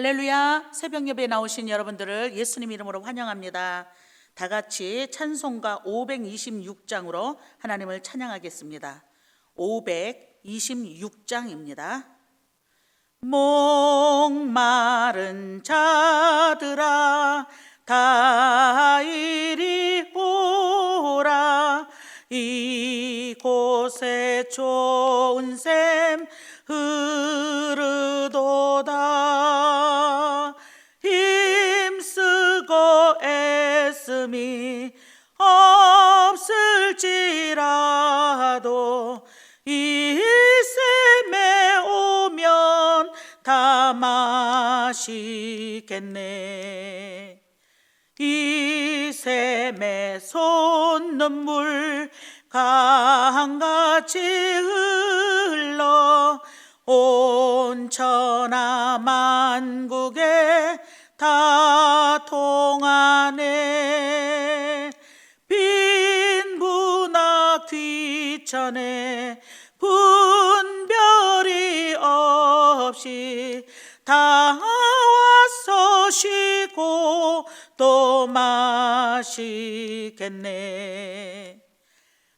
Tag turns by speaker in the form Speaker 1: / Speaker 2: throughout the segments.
Speaker 1: 할렐루야. 새벽 예배에 나오신 여러분들을 예수님 이름으로 환영합니다. 다 같이 찬송가 526장으로 하나님을 찬양하겠습니다. 526장입니다. 목마른 자들아 다 이리 오라. 이곳에 좋은 샘 흐르도다. 힘쓰고 애씀이 없을지라도 이 샘에 오면 다 마시겠네. 이 샘에 솟는 강같이 흘러 온 천하 만국에 다 통하네. 빈부나 귀천에 분별이 없이 다 와서 쉬고 또 마시겠네.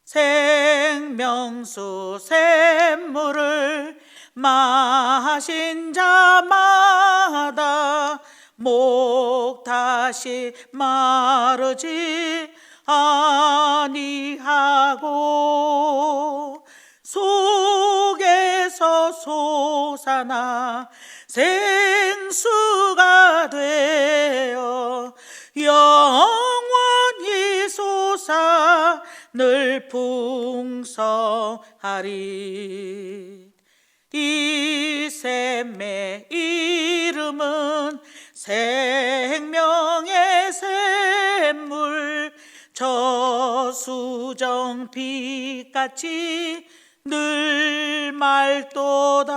Speaker 1: 생명수 샘물을 마신 자마다 목 다시 마르지 아니하고 속에서 솟아나 생수가 되어 영원히 솟아 늘 풍성하리. 이 샘의 이름은 생명의 샘물, 저수정 빛같이 늘 맑도다.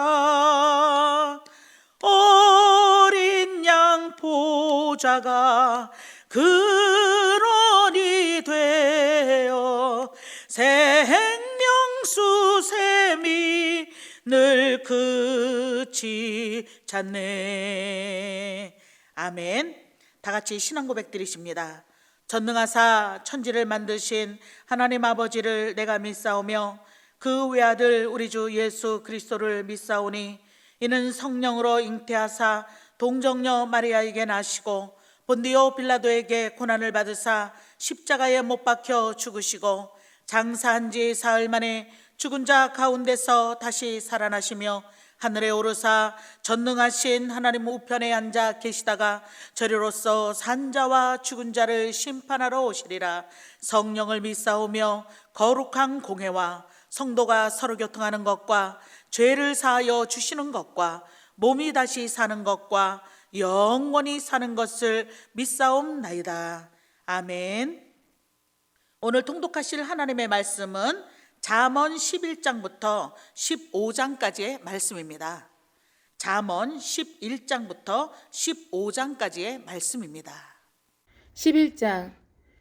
Speaker 1: 어린 양 보좌가 근원이 되어 생명수 샘이 늘 그치 않네. 아멘. 다 같이 신앙 고백 드리십니다. 전능하사 천지를 만드신 하나님 아버지를 내가 믿사오며 그 외아들 우리 주 예수 그리스도를 믿사오니 이는 성령으로 잉태하사 동정녀 마리아에게 나시고 본디오 빌라도에게 고난을 받으사 십자가에 못 박혀 죽으시고 장사한 지 사흘 만에 죽은 자 가운데서 다시 살아나시며 하늘에 오르사 전능하신 하나님 우편에 앉아 계시다가 저리로서 산 자와 죽은 자를 심판하러 오시리라. 성령을 믿사오며 거룩한 공회와 성도가 서로 교통하는 것과 죄를 사하여 주시는 것과 몸이 다시 사는 것과 영원히 사는 것을 믿사옵나이다. 아멘. 오늘 통독하실 하나님의 말씀은 잠언 11장부터 15장까지의 말씀입니다. 잠언 11장부터 15장까지의 말씀입니다.
Speaker 2: 11장.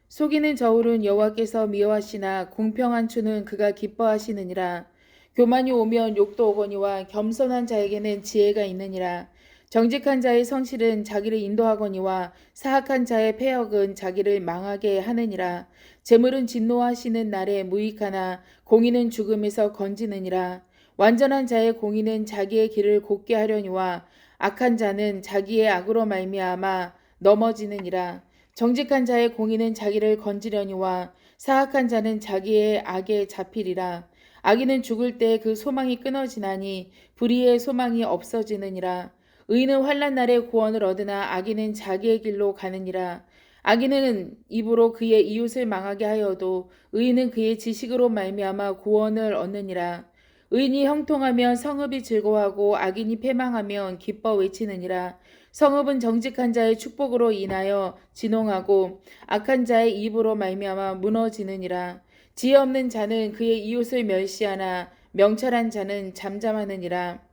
Speaker 2: 속이는 저울은 여호와께서 미워하시나 공평한 추는 그가 기뻐하시느니라. 교만이 오면 욕도 오거니와 겸손한 자에게는 지혜가 있느니라. 정직한 자의 성실은 자기를 인도하거니와 사악한 자의 패역은 자기를 망하게 하느니라. 재물은 진노하시는 날에 무익하나 공의는 죽음에서 건지느니라. 완전한 자의 공의는 자기의 길을 곧게 하려니와 악한 자는 자기의 악으로 말미암아 넘어지느니라. 정직한 자의 공의는 자기를 건지려니와 사악한 자는 자기의 악에 잡히리라. 악인은 죽을 때 그 소망이 끊어지나니 불의의 소망이 없어지느니라. 의인은 환난 날에 구원을 얻으나 악인은 자기의 길로 가느니라. 악인은 입으로 그의 이웃을 망하게 하여도 의인은 그의 지식으로 말미암아 구원을 얻느니라. 의인이 형통하면 성읍이 즐거워하고 악인이 패망하면 기뻐 외치느니라. 성읍은 정직한 자의 축복으로 인하여 진홍하고 악한 자의 입으로 말미암아 무너지느니라. 지혜 없는 자는 그의 이웃을 멸시하나 명철한 자는 잠잠하느니라.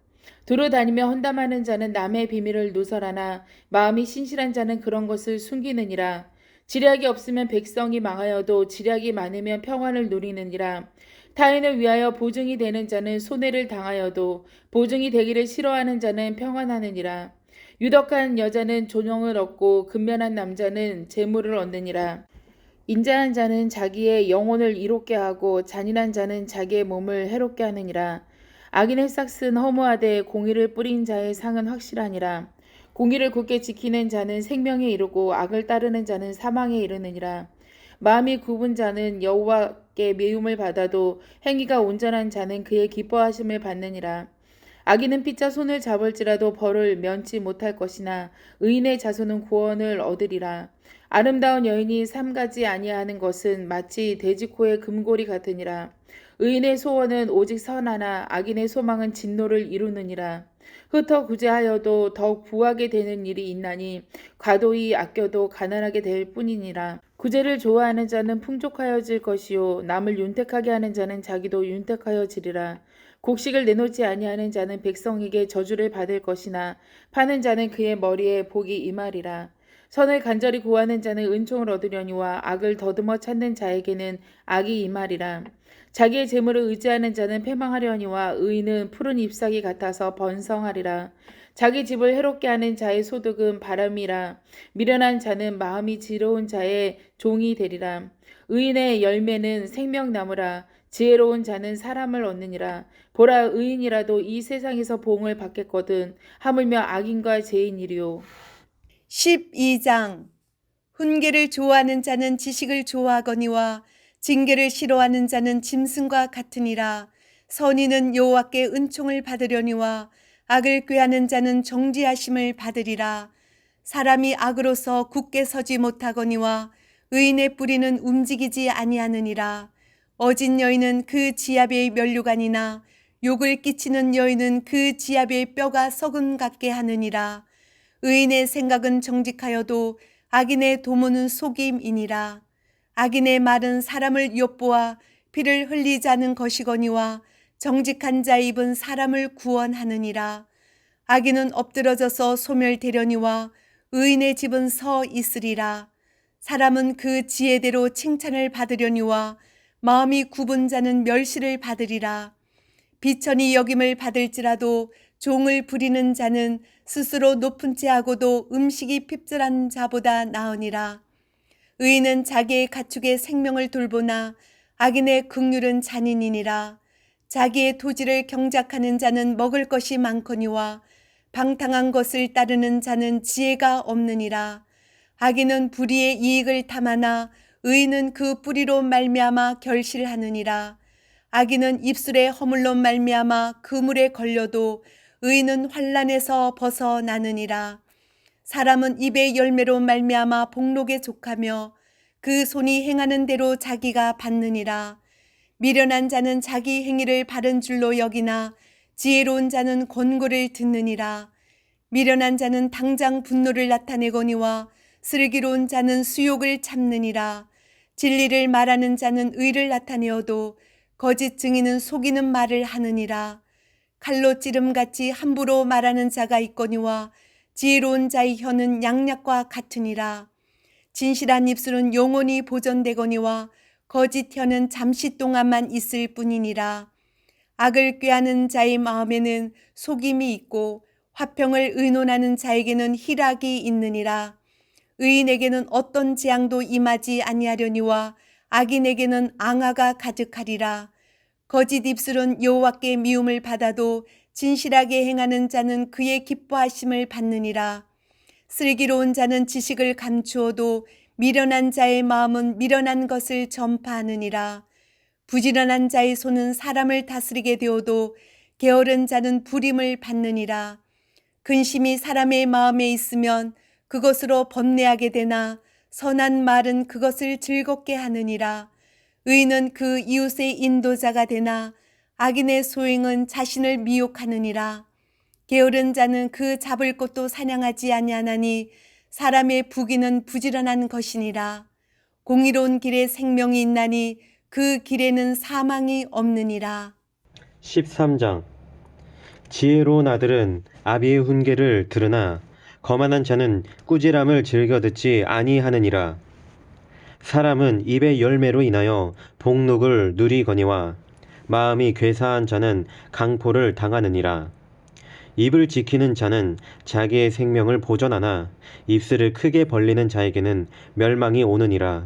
Speaker 2: 두루 다니며 헌담하는 자는 남의 비밀을 누설하나 마음이 신실한 자는 그런 것을 숨기느니라. 지략이 없으면 백성이 망하여도 지략이 많으면 평안을 누리느니라. 타인을 위하여 보증이 되는 자는 손해를 당하여도 보증이 되기를 싫어하는 자는 평안하느니라. 유덕한 여자는 존영을 얻고 근면한 남자는 재물을 얻느니라. 인자한 자는 자기의 영혼을 이롭게 하고 잔인한 자는 자기의 몸을 해롭게 하느니라. 악인의 싹은 허무하되 공의를 뿌린 자의 상은 확실하니라. 공의를 굳게 지키는 자는 생명에 이르고 악을 따르는 자는 사망에 이르느니라. 마음이 굽은 자는 여호와께 미움을 받아도 행위가 온전한 자는 그의 기뻐하심을 받느니라. 악인은 피차 손을 잡을지라도 벌을 면치 못할 것이나 의인의 자손은 구원을 얻으리라. 아름다운 여인이 삼가지 아니하는 것은 마치 돼지코의 금고리 같으니라. 의인의 소원은 오직 선하나 악인의 소망은 진노를 이루느니라. 흩어 구제하여도 더욱 부하게 되는 일이 있나니 과도히 아껴도 가난하게 될 뿐이니라. 구제를 좋아하는 자는 풍족하여질 것이요 남을 윤택하게 하는 자는 자기도 윤택하여지리라. 곡식을 내놓지 아니하는 자는 백성에게 저주를 받을 것이나 파는 자는 그의 머리에 복이 임하리라. 선을 간절히 구하는 자는 은총을 얻으려니와 악을 더듬어 찾는 자에게는 악이 임하리라. 자기의 재물을 의지하는 자는 패망하려니와 의인은 푸른 잎사귀 같아서 번성하리라. 자기 집을 해롭게 하는 자의 소득은 바람이라. 미련한 자는 마음이 지러운 자의 종이 되리라. 의인의 열매는 생명나무라. 지혜로운 자는 사람을 얻느니라. 보라, 의인이라도 이 세상에서 보응을 받겠거든 하물며 악인과 죄인이리요.
Speaker 3: 12장 훈계를 좋아하는 자는 지식을 좋아하거니와 징계를 싫어하는 자는 짐승과 같으니라. 선인은 여호와께 은총을 받으려니와 악을 꾀하는 자는 정죄하심을 받으리라. 사람이 악으로서 굳게 서지 못하거니와 의인의 뿌리는 움직이지 아니하느니라. 어진 여인은 그 지압의 면류관이나 욕을 끼치는 여인은 그 지압의 뼈가 썩은 같게 하느니라. 의인의 생각은 정직하여도 악인의 도모는 속임이니라. 악인의 말은 사람을 엿보아 피를 흘리지 않은 것이거니와 정직한 자의 입은 사람을 구원하느니라. 악인은 엎드러져서 소멸되려니와 의인의 집은 서 있으리라. 사람은 그 지혜대로 칭찬을 받으려니와 마음이 굽은 자는 멸시를 받으리라. 비천히 여김을 받을지라도 종을 부리는 자는 스스로 높은 채하고도 음식이 핍절한 자보다 나으니라. 의인은 자기의 가축의 생명을 돌보나 악인의 긍휼은 잔인이니라. 자기의 토지를 경작하는 자는 먹을 것이 많거니와 방탕한 것을 따르는 자는 지혜가 없느니라. 악인은 불의의 이익을 탐하나 의인은 그 뿌리로 말미암아 결실하느니라. 악인은 입술의 허물로 말미암아 그물에 걸려도 의인은 환난에서 벗어나느니라. 사람은 입의 열매로 말미암아 복록에 족하며 그 손이 행하는 대로 자기가 받느니라. 미련한 자는 자기 행위를 바른 줄로 여기나 지혜로운 자는 권고를 듣느니라. 미련한 자는 당장 분노를 나타내거니와 슬기로운 자는 수욕을 참느니라. 진리를 말하는 자는 의를 나타내어도 거짓 증인은 속이는 말을 하느니라. 칼로 찌름같이 함부로 말하는 자가 있거니와 지혜로운 자의 혀는 양약과 같으니라. 진실한 입술은 영원히 보존되거니와 거짓 혀는 잠시 동안만 있을 뿐이니라. 악을 꾀하는 자의 마음에는 속임이 있고 화평을 의논하는 자에게는 희락이 있느니라. 의인에게는 어떤 재앙도 임하지 아니하려니와 악인에게는 앙화가 가득하리라. 거짓 입술은 여호와께 미움을 받아도 진실하게 행하는 자는 그의 기뻐하심을 받느니라. 슬기로운 자는 지식을 감추어도 미련한 자의 마음은 미련한 것을 전파하느니라. 부지런한 자의 손은 사람을 다스리게 되어도 게으른 자는 부림을 받느니라. 근심이 사람의 마음에 있으면 그것으로 번뇌하게 되나 선한 말은 그것을 즐겁게 하느니라. 의인은 그 이웃의 인도자가 되나 악인의 소행은 자신을 미혹하느니라. 게으른 자는 그 잡을 것도 사냥하지 아니하나니 사람의 부귀는 부지런한 것이니라. 공의로운 길에 생명이 있나니 그 길에는 사망이 없느니라.
Speaker 4: 13장 지혜로운 아들은 아비의 훈계를 들으나 거만한 자는 꾸지람을 즐겨 듣지 아니하느니라. 사람은 입의 열매로 인하여 복록을 누리거니와 마음이 괴사한 자는 강포를 당하느니라. 입을 지키는 자는 자기의 생명을 보존하나 입술을 크게 벌리는 자에게는 멸망이 오느니라.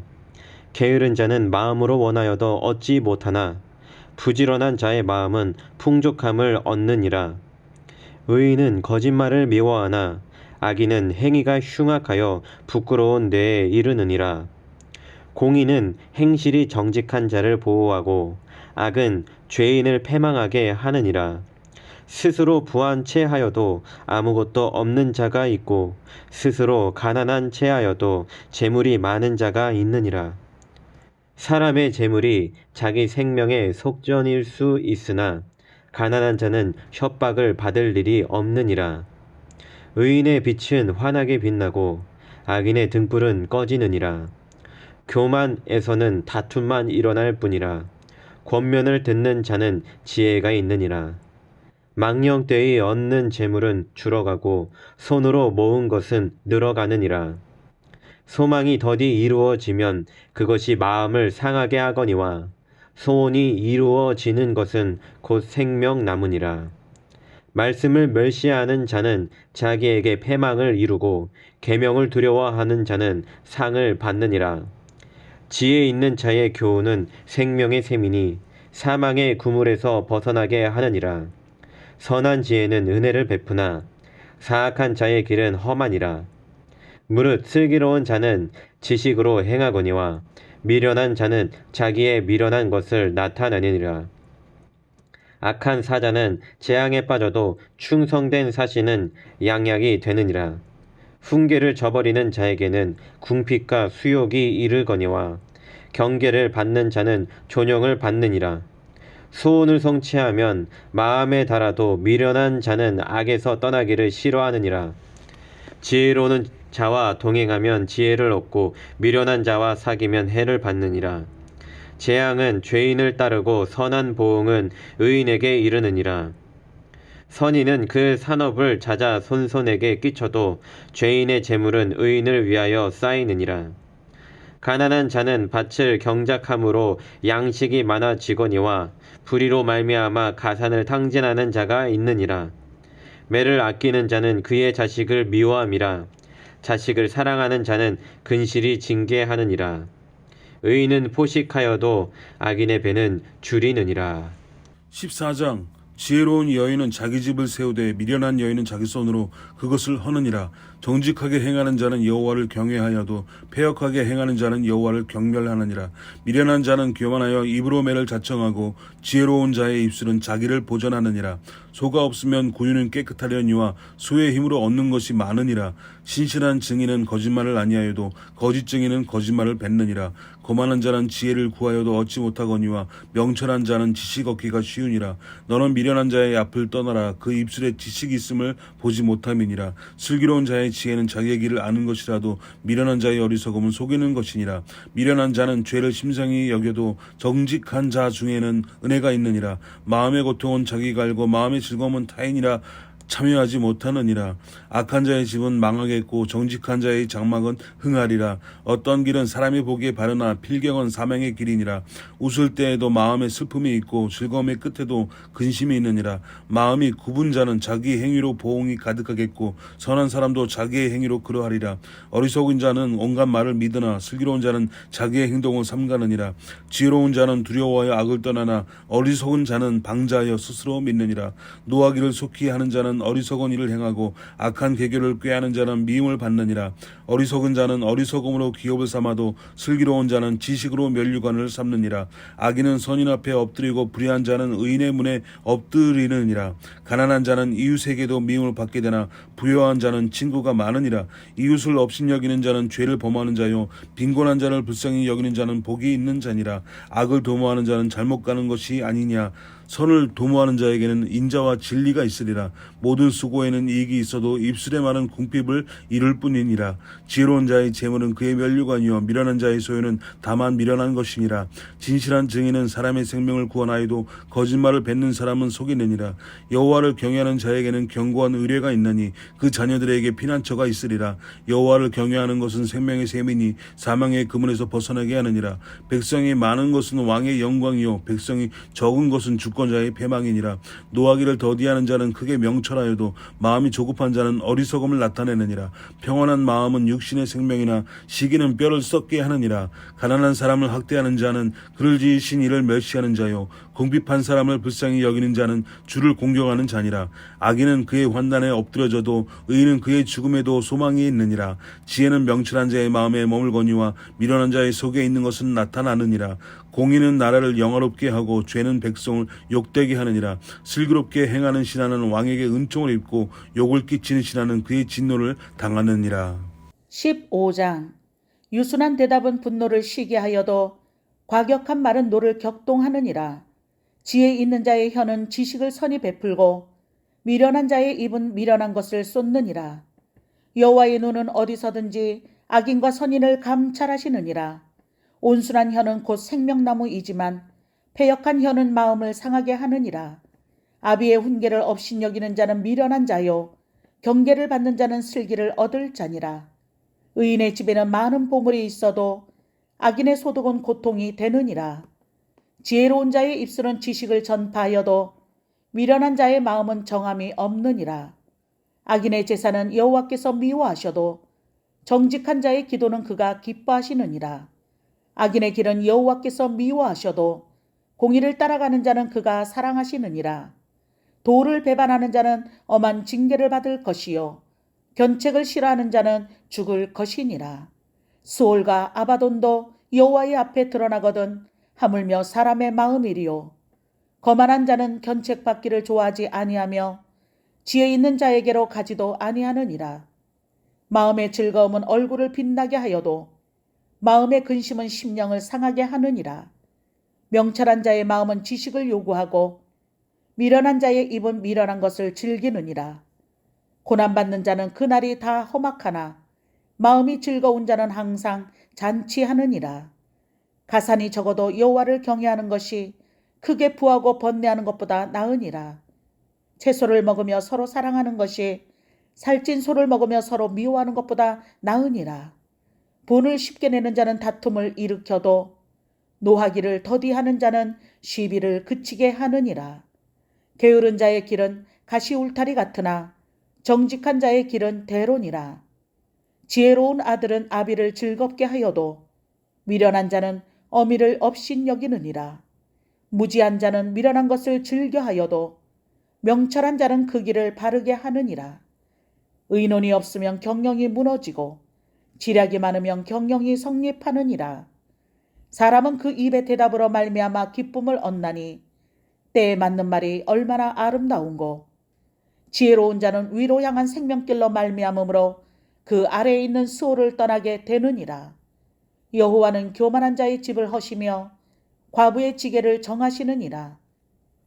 Speaker 4: 게으른 자는 마음으로 원하여도 얻지 못하나 부지런한 자의 마음은 풍족함을 얻느니라. 의인은 거짓말을 미워하나 악인은 행위가 흉악하여 부끄러운 뇌에 이르느니라. 공의는 행실이 정직한 자를 보호하고 악은 죄인을 패망하게 하느니라. 스스로 부한 채하여도 아무것도 없는 자가 있고 스스로 가난한 채하여도 재물이 많은 자가 있느니라. 사람의 재물이 자기 생명의 속전일 수 있으나 가난한 자는 협박을 받을 일이 없느니라. 의인의 빛은 환하게 빛나고 악인의 등불은 꺼지느니라. 교만에서는 다툼만 일어날 뿐이라. 권면을 듣는 자는 지혜가 있느니라. 망령되이 얻는 재물은 줄어가고 손으로 모은 것은 늘어가느니라. 소망이 더디 이루어지면 그것이 마음을 상하게 하거니와 소원이 이루어지는 것은 곧 생명 나무니라. 말씀을 멸시하는 자는 자기에게 패망을 이루고 계명을 두려워하는 자는 상을 받느니라. 지혜 있는 자의 교훈은 생명의 셈이니 사망의 구물에서 벗어나게 하느니라. 선한 지혜는 은혜를 베푸나 사악한 자의 길은 험하니라. 무릇 슬기로운 자는 지식으로 행하거니와 미련한 자는 자기의 미련한 것을 나타내느니라. 악한 사자는 재앙에 빠져도 충성된 사신은 양약이 되느니라. 훈계를 저버리는 자에게는 궁핍과 수욕이 이르거니와 경계를 받는 자는 존영을 받느니라. 소원을 성취하면 마음에 달아도 미련한 자는 악에서 떠나기를 싫어하느니라. 지혜로운 자와 동행하면 지혜를 얻고 미련한 자와 사귀면 해를 받느니라. 재앙은 죄인을 따르고 선한 보응은 의인에게 이르느니라. 선인은 그 산업을 찾아 손손에게 끼쳐도 죄인의 재물은 의인을 위하여 쌓이느니라. 가난한 자는 밭을 경작함으로 양식이 많아지거니와 불의로 말미암아 가산을 탕진하는 자가 있느니라. 매를 아끼는 자는 그의 자식을 미워함이라. 자식을 사랑하는 자는 근실이 징계하느니라. 의인은 포식하여도 악인의 배는 줄이느니라.
Speaker 5: 14장 지혜로운 여인은 자기 집을 세우되 미련한 여인은 자기 손으로 그것을 허느니라. 정직하게 행하는 자는 여호와를 경외하여도 패역하게 행하는 자는 여호와를 경멸하느니라. 미련한 자는 교만하여 입으로 매를 자청하고 지혜로운 자의 입술은 자기를 보전하느니라. 소가 없으면 구유는 깨끗하려니와 소의 힘으로 얻는 것이 많으니라. 신실한 증인은 거짓말을 아니하여도 거짓 증인은 거짓말을 뱉느니라. 거만한 자는 지혜를 구하여도 얻지 못하거니와 명철한 자는 지식 얻기가 쉬우니라. 너는 미련한 자의 앞을 떠나라. 그 입술에 지식이 있음을 보지 못함이니라. 슬기로운 자의 지혜는 자기의 길을 아는 것이라도 미련한 자의 어리석음은 속이는 것이니라. 미련한 자는 죄를 심상히 여겨도 정직한 자 중에는 은혜가 있느니라. 마음의 고통은 자기가 알고 마음의 즐거움은 타인이라 참여하지 못하느니라. 악한 자의 집은 망하겠고 정직한 자의 장막은 흥하리라. 어떤 길은 사람이 보기에 바르나 필경은 사망의 길이니라. 웃을 때에도 마음에 슬픔이 있고 즐거움의 끝에도 근심이 있느니라. 마음이 굽은 자는 자기 행위로 보응이 가득하겠고 선한 사람도 자기의 행위로 그러하리라. 어리석은 자는 온갖 말을 믿으나 슬기로운 자는 자기의 행동을 삼가느니라. 지혜로운 자는 두려워하여 악을 떠나나 어리석은 자는 방자하여 스스로 믿느니라. 노하기를 속히 하는 자는 어리석은 일을 행하고 악한 계교를 꾀하는 자는 미움을 받느니라. 어리석은 자는 어리석음으로 기업을 삼아도 슬기로운 자는 지식으로 면류관을 삼느니라. 악인은 선인 앞에 엎드리고 불의한 자는 의인의 문에 엎드리느니라. 가난한 자는 이웃에게도 미움을 받게 되나 부유한 자는 친구가 많으니라. 이웃을 업신여기는 자는 죄를 범하는 자요 빈곤한 자를 불쌍히 여기는 자는 복이 있는 자니라. 악을 도모하는 자는 잘못 가는 것이 아니냐. 선을 도모하는 자에게는 인자와 진리가 있으리라. 모든 수고에는 이익이 있어도 입술에 많은 궁핍을 이룰 뿐이니라. 지혜로운 자의 재물은 그의 면류관이요 미련한 자의 소유는 다만 미련한 것이니라. 진실한 증인은 사람의 생명을 구원하여도 거짓말을 뱉는 사람은 속이느니라. 여호와를 경외하는 자에게는 견고한 의뢰가 있나니 그 자녀들에게 피난처가 있으리라. 여호와를 경외하는 것은 생명의 셈이니 사망의 그물에서 벗어나게 하느니라. 백성이 많은 것은 왕의 영광이요 백성이 적은 것은 주권 주권자의 배망이니라. 노하기를 더디하는 자는 크게 명철하여도 마음이 조급한 자는 어리석음을 나타내느니라. 평안한 마음은 육신의 생명이나 시기는 뼈를 썩게 하느니라. 가난한 사람을 학대하는 자는 그를 지으신 이를 멸시하는 자요, 궁핍한 사람을 불쌍히 여기는 자는 주를 공경하는 자니라. 악인은 그의 환난에 엎드려져도 의인은 그의 죽음에도 소망이 있느니라. 지혜는 명철한 자의 마음에 머물거니와 미련한 자의 속에 있는 것은 나타나느니라. 공의는 나라를 영화롭게 하고 죄는 백성을 욕되게 하느니라. 슬기롭게 행하는 신하는 왕에게 은총을 입고 욕을 끼치는 신하는 그의 진노를 당하느니라.
Speaker 1: 15장. 유순한 대답은 분노를 쉬게 하여도 과격한 말은 노를 격동하느니라. 지혜 있는 자의 혀는 지식을 선히 베풀고 미련한 자의 입은 미련한 것을 쏟느니라. 여호와의 눈은 어디서든지 악인과 선인을 감찰하시느니라. 온순한 혀는 곧 생명나무이지만 패역한 혀는 마음을 상하게 하느니라. 아비의 훈계를 업신여기는 자는 미련한 자요, 경계를 받는 자는 슬기를 얻을 자니라. 의인의 집에는 많은 보물이 있어도 악인의 소득은 고통이 되느니라. 지혜로운 자의 입술은 지식을 전파하여도 미련한 자의 마음은 정함이 없느니라. 악인의 제사는 여호와께서 미워하셔도 정직한 자의 기도는 그가 기뻐하시느니라. 악인의 길은 여호와께서 미워하셔도 공의를 따라가는 자는 그가 사랑하시느니라. 도를 배반하는 자는 엄한 징계를 받을 것이요, 견책을 싫어하는 자는 죽을 것이니라. 수올과 아바돈도 여호와의 앞에 드러나거든 하물며 사람의 마음이리요. 거만한 자는 견책받기를 좋아하지 아니하며 지혜 있는 자에게로 가지도 아니하느니라. 마음의 즐거움은 얼굴을 빛나게 하여도 마음의 근심은 심령을 상하게 하느니라. 명철한 자의 마음은 지식을 요구하고 미련한 자의 입은 미련한 것을 즐기느니라. 고난받는 자는 그날이 다 험악하나 마음이 즐거운 자는 항상 잔치하느니라. 가산이 적어도 여호와를 경외하는 것이 크게 부하고 번뇌하는 것보다 나으니라. 채소를 먹으며 서로 사랑하는 것이 살찐 소를 먹으며 서로 미워하는 것보다 나으니라. 분을 쉽게 내는 자는 다툼을 일으켜도 노하기를 더디하는 자는 시비를 그치게 하느니라. 게으른 자의 길은 가시 울타리 같으나 정직한 자의 길은 대론이라. 지혜로운 아들은 아비를 즐겁게 하여도 미련한 자는 어미를 업신여기느니라. 무지한 자는 미련한 것을 즐겨하여도 명철한 자는 그 길을 바르게 하느니라. 의논이 없으면 경영이 무너지고 지략이 많으면 경영이 성립하느니라. 사람은 그 입의 대답으로 말미암아 기쁨을 얻나니 때에 맞는 말이 얼마나 아름다운고. 지혜로운 자는 위로 향한 생명길로 말미암으므로 그 아래에 있는 수호를 떠나게 되느니라. 여호와는 교만한 자의 집을 허시며 과부의 지게를 정하시느니라.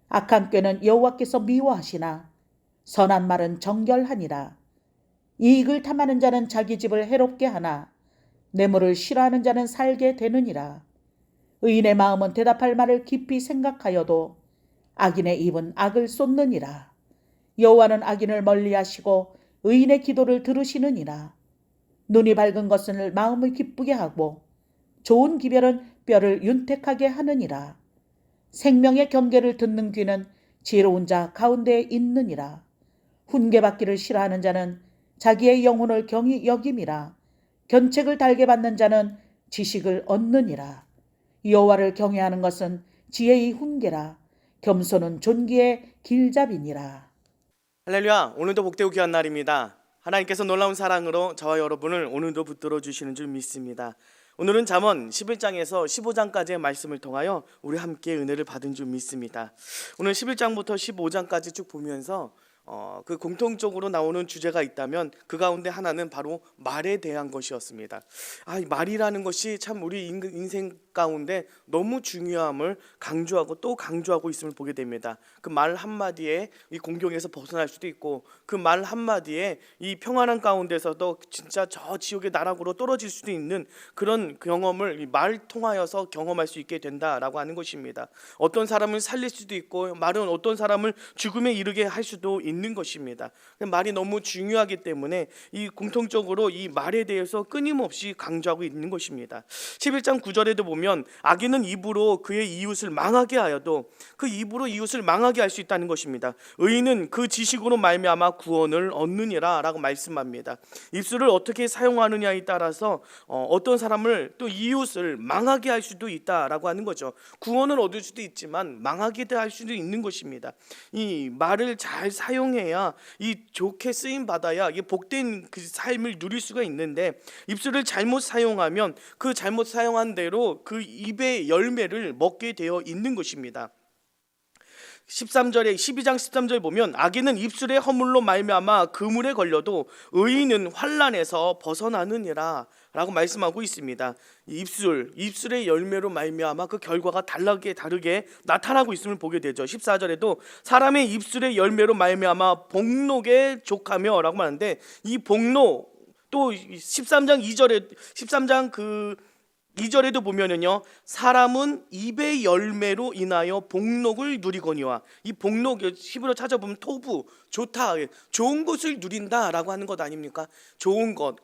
Speaker 1: 악한 꾀는 여호와께서 미워하시나 선한 말은 정결하니라. 이익을 탐하는 자는 자기 집을 해롭게 하나 뇌물을 싫어하는 자는 살게 되느니라. 의인의 마음은 대답할 말을 깊이 생각하여도 악인의 입은 악을 쏟느니라. 여호와는 악인을 멀리하시고 의인의 기도를 들으시느니라. 눈이 밝은 것을 마음을 기쁘게 하고 좋은 기별은 뼈를 윤택하게 하느니라. 생명의 경계를 듣는 귀는 지혜로운 자 가운데에 있느니라. 훈계받기를 싫어하는 자는 자기의 영혼을 경히 여김이라. 견책을 달게 받는 자는 지식을 얻느니라. 여호와를 경외하는 것은 지혜의 훈계라. 겸손은 존귀의 길잡이니라.
Speaker 6: 할렐루야, 오늘도 복되고 귀한 날입니다. 하나님께서 놀라운 사랑으로 저와 여러분을 오늘도 붙들어 주시는 줄 믿습니다. 오늘은 잠언 11장에서 15장까지의 말씀을 통하여 우리 함께 은혜를 받은 줄 믿습니다. 오늘 11장부터 15장까지 쭉 보면서 그 공통적으로 나오는 주제가 있다면 그 가운데 하나는 바로 말에 대한 것이었습니다. 이 말이라는 것이 참 우리 인생 가운데 너무 중요함을 강조하고 또 강조하고 있음을 보게 됩니다. 그 말 한마디에 이 공경에서 벗어날 수도 있고 그 말 한마디에 이 평안한 가운데서도 진짜 저 지옥의 나락으로 떨어질 수도 있는 그런 경험을 이 말 통하여서 경험할 수 있게 된다라고 하는 것입니다. 어떤 사람을 살릴 수도 있고 말은 어떤 사람을 죽음에 이르게 할 수도 있는 것입니다. 말이 너무 중요하기 때문에 이 공통적으로 이 말에 대해서 끊임없이 강조하고 있는 것입니다. 11장 9절에도 보면 보면 악인은 입으로 그의 이웃을 망하게 하여도 그 입으로 이웃을 망하게 할 수 있다는 것입니다. 의인은 그 지식으로 말미암아 구원을 얻느니라 라고 말씀합니다. 입술을 어떻게 사용하느냐에 따라서 어떤 사람을 또 이웃을 망하게 할 수도 있다라고 하는 거죠. 구원을 얻을 수도 있지만 망하게 할 수도 있는 것입니다. 이 말을 잘 사용해야 이 좋게 쓰임 받아야 이 복된 그 삶을 누릴 수가 있는데 입술을 잘못 사용하면 그 잘못 사용한 대로 그 입의 열매를 먹게 되어 있는 것입니다. 12장 13절 보면 악인은 입술의 허물로 말미암아 그물에 걸려도 의인은 환난에서 벗어나느니라 라고 말씀하고 있습니다. 입술의 열매로 말미암아 그 결과가 다르게 나타나고 있음을 보게 되죠. 14절에도 사람의 입술의 열매로 말미암아 복록에 족하며 라고 하는데 이 복록 또 13장 2절에도 보면은요, 사람은 입의 열매로 인하여 복록을 누리거니와, 이 복록 히브리어 찾아보면 토부, 좋다, 좋은 것을 누린다라고 하는 것 아닙니까? 좋은 것,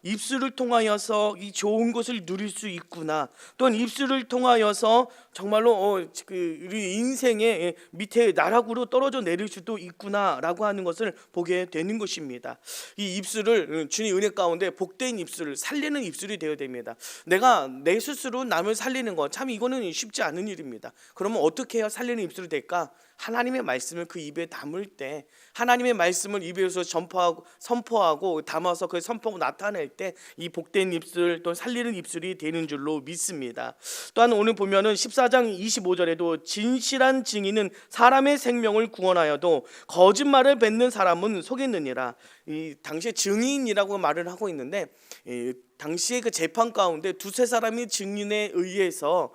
Speaker 6: 입술을 통하여서 이 좋은 것을 누릴 수 있구나. 또한 입술을 통하여서 정말로 우리 인생의 밑에 나락으로 떨어져 내릴 수도 있구나라고 하는 것을 보게 되는 것입니다. 이 입술을 주님 은혜 가운데 복된 입술을 살리는 입술이 되어야 됩니다. 내가 내 스스로 남을 살리는 것, 참 이거는 쉽지 않은 일입니다. 그러면 어떻게 해야 살리는 입술이 될까? 하나님의 말씀을 그 입에 담을 때, 하나님의 말씀을 입에서 선포하고 담아서 그 선포하고 나타낼 때 이 복된 입술 또 살리는 입술이 되는 줄로 믿습니다. 또한 오늘 보면은 14장 25절에도 진실한 증인은 사람의 생명을 구원하여도 거짓말을 뱉는 사람은 속였느니라. 이 당시에 증인이라고 말을 하고 있는데 당시에 그 재판 가운데 두세 사람이 증인에 의해서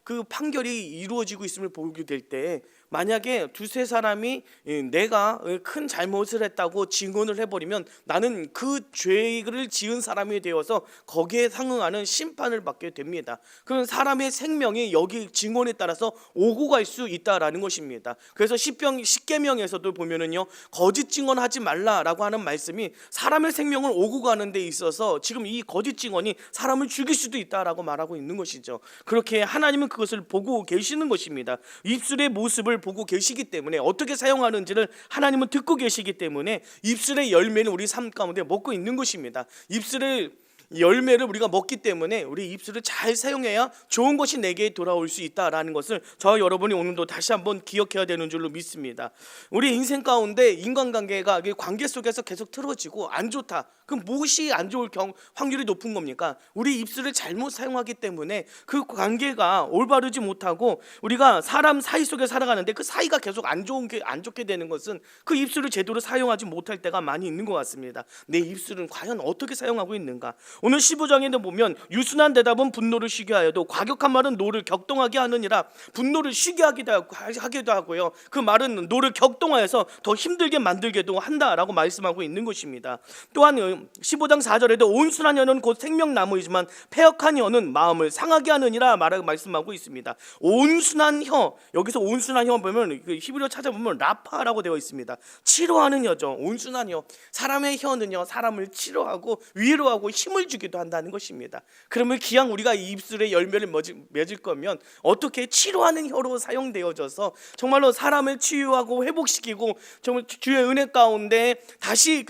Speaker 6: 그 판결이 이루어지고 있음을 보게 될 때 만약에 두세 사람이 내가 큰 잘못을 했다고 증언을 해버리면 나는 그 죄를 지은 사람이 되어서 거기에 상응하는 심판을 받게 됩니다. 그럼 사람의 생명이 여기 증언에 따라서 오고 갈 수 있다라는 것입니다. 그래서 십계명에서도 보면은요, 거짓 증언하지 말라라고 하는 말씀이 사람의 생명을 오고 가는 데 있어서 지금 이 거짓 증언이 사람을 죽일 수도 있다라고 말하고 있는 것이죠. 그렇게 하나님은 그것을 보고 계시는 것입니다. 입술의 모습을 보고 계시기 때문에 어떻게 사용하는지를 하나님은 듣고 계시기 때문에 입술의 열매는 우리 삶 가운데 먹고 있는 것입니다. 입술의 열매를 우리가 먹기 때문에 우리 입술을 잘 사용해야 좋은 것이 내게 돌아올 수 있다라는 것을 저와 여러분이 오늘도 다시 한번 기억해야 되는 줄로 믿습니다. 우리 인생 가운데 인간관계가 관계 속에서 계속 틀어지고 안 좋다. 그럼 무엇이 안 좋을 확률이 높은 겁니까? 우리 입술을 잘못 사용하기 때문에 그 관계가 올바르지 못하고 우리가 사람 사이 속에 살아가는데 그 사이가 계속 안 좋게 되는 것은 그 입술을 제대로 사용하지 못할 때가 많이 있는 것 같습니다. 내 입술은 과연 어떻게 사용하고 있는가? 오늘 15장에도 보면 유순한 대답은 분노를 쉬게 하여도 과격한 말은 노를 격동하게 하느니라. 분노를 쉬게 하기도 하고요, 그 말은 노를 격동하여서 더 힘들게 만들게도 한다라고 말씀하고 있는 것입니다. 또한 15장 4절에도 온순한 혀는 곧 생명나무이지만 패역한 혀는 마음을 상하게 하느니라 말씀하고 있습니다. 온순한 혀, 여기서 온순한 혀 보면 히브리어 찾아보면 라파라고 되어 있습니다. 치료하는 혀죠. 온순한 혀. 사람의 혀는요, 사람을 치료하고 위로하고 힘을 주기도 한다는 것입니다. 그러면 기왕 우리가 이 입술의 열매를 맺을 거면 어떻게 치료하는 혀로 사용되어져서 정말로 사람을 치유하고 회복시키고 정말 주의 은혜 가운데 다시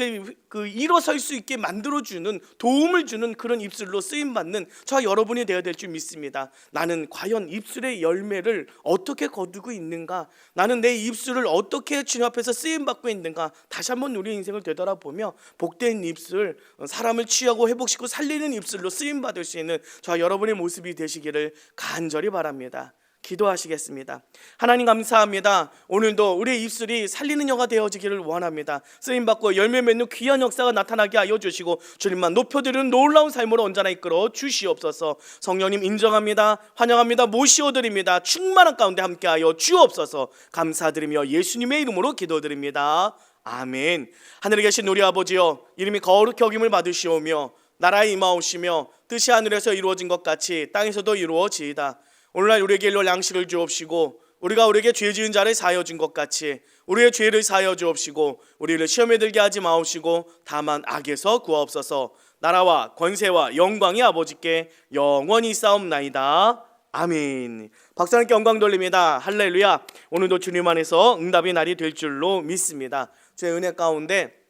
Speaker 6: 일어설 수 있게 만들어주는, 도움을 주는 그런 입술로 쓰임받는 저와 여러분이 되어야 될 줄 믿습니다. 나는 과연 입술의 열매를 어떻게 거두고 있는가? 나는 내 입술을 어떻게 주님 앞에서 쓰임받고 있는가? 다시 한번 우리 인생을 되돌아보며 복된 입술, 사람을 치유하고 회복시키고 살리는 입술로 쓰임받을 수 있는 저와 여러분의 모습이 되시기를 간절히 바랍니다. 기도하시겠습니다. 하나님 감사합니다. 오늘도 우리의 입술이 살리는 혀가 되어지기를 원합니다. 쓰임받고 열매 맺는 귀한 역사가 나타나게 하여 주시고 주님만 높여드리는 놀라운 삶으로 언제나 이끌어 주시옵소서. 성령님 인정합니다. 환영합니다. 모시어드립니다. 충만한 가운데 함께하여 주옵소서. 감사드리며 예수님의 이름으로 기도드립니다. 아멘. 하늘에 계신 우리 아버지여, 이름이 거룩히 여김을 받으시오며 나라에 임하오시며 뜻이 하늘에서 이루어진 것 같이 땅에서도 이루어지이다. 오늘날 우리에게 일용할 양식을 주옵시고 우리가 우리에게 죄 지은 자를 사하여 준 것 같이 우리의 죄를 사하여 주옵시고 우리를 시험에 들게 하지 마옵시고 다만 악에서 구하옵소서. 나라와 권세와 영광이 아버지께 영원히 싸움나이다. 아멘. 박수 함께 영광 돌립니다. 할렐루야. 오늘도 주님 안에서 응답의 날이 될 줄로 믿습니다. 제 은혜 가운데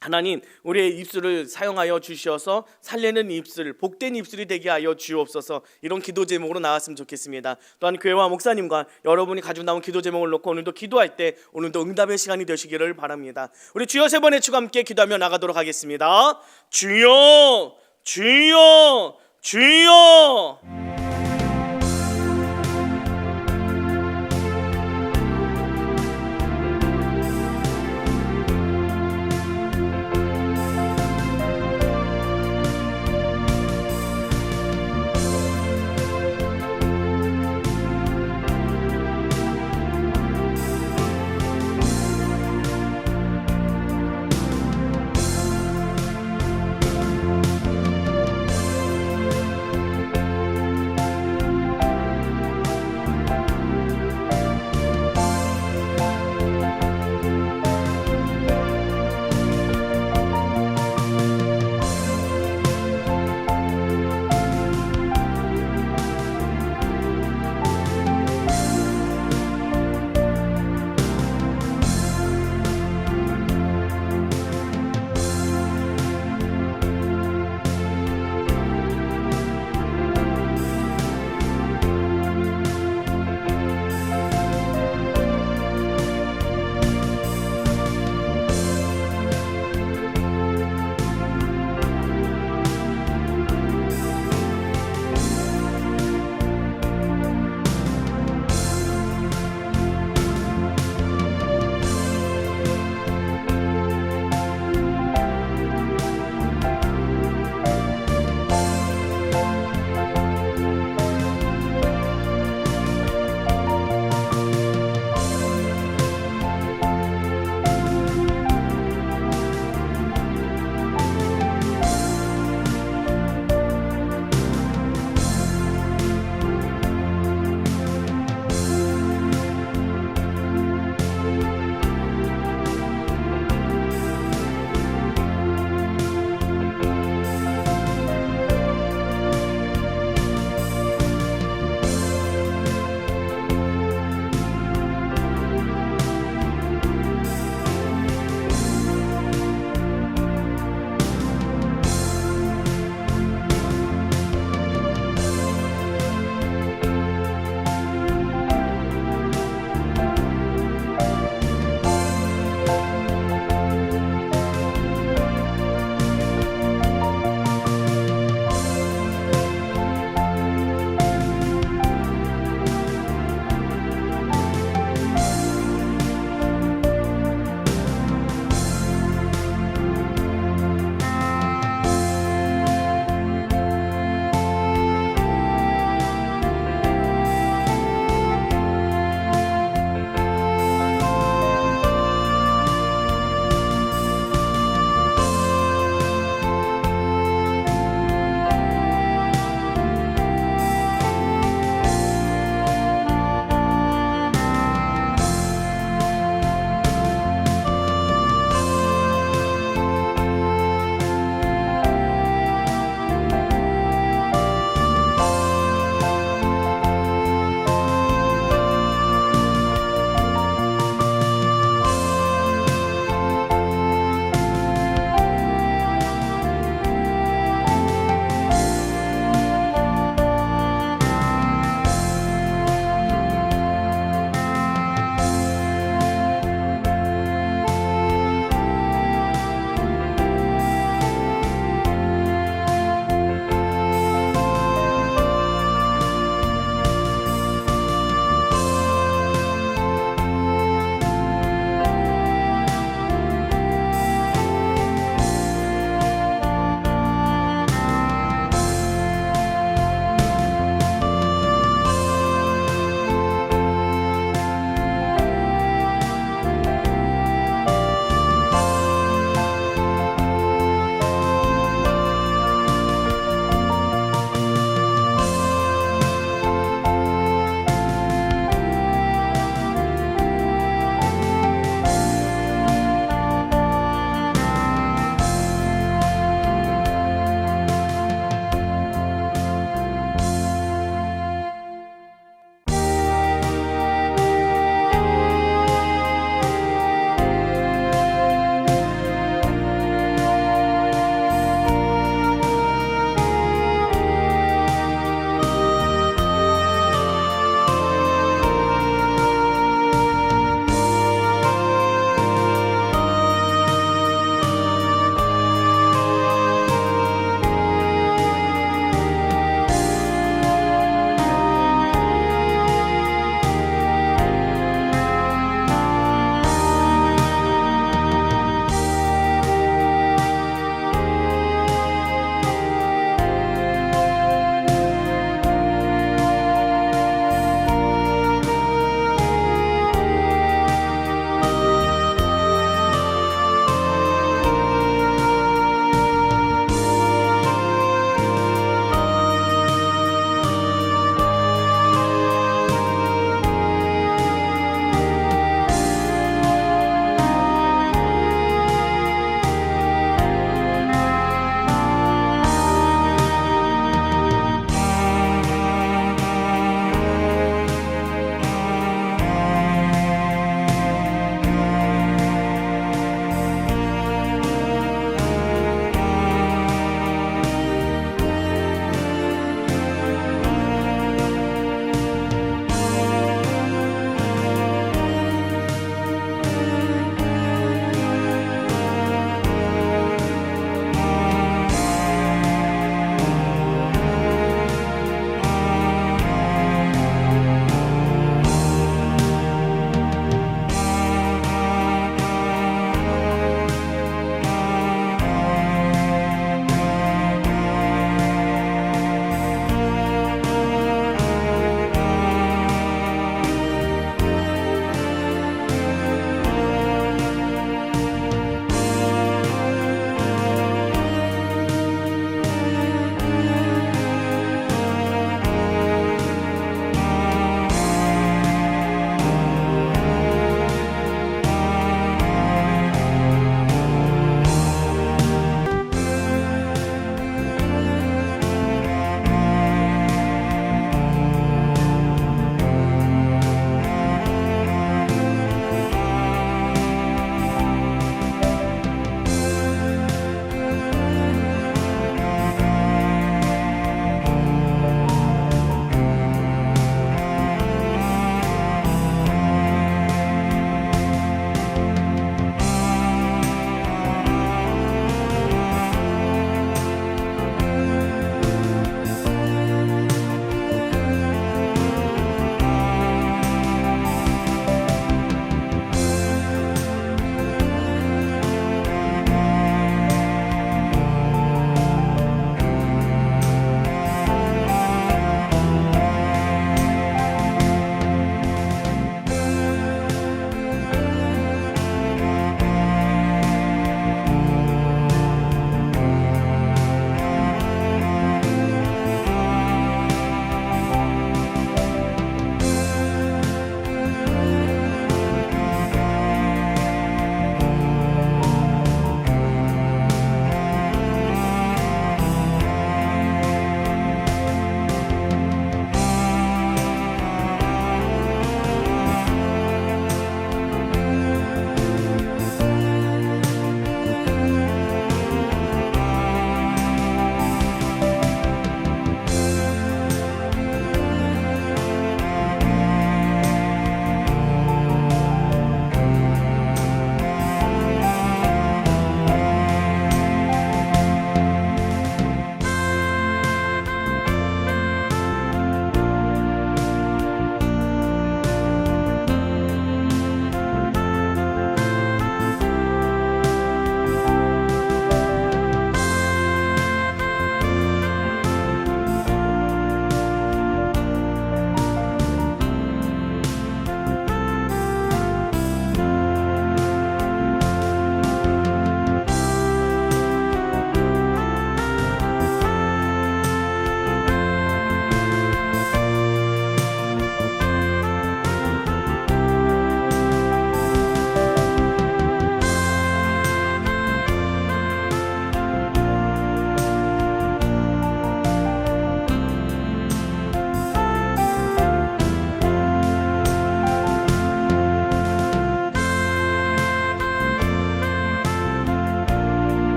Speaker 6: 하나님 우리의 입술을 사용하여 주시어서 살리는 입술, 복된 입술이 되게 하여 주옵소서. 이런 기도 제목으로 나왔으면 좋겠습니다. 또한 교회와 목사님과 여러분이 가지고 나온 기도 제목을 놓고 오늘도 기도할 때 오늘도 응답의 시간이 되시기를 바랍니다. 우리 주여 세 번의 축 함께 기도하며 나가도록 하겠습니다. 주여 주여 주여.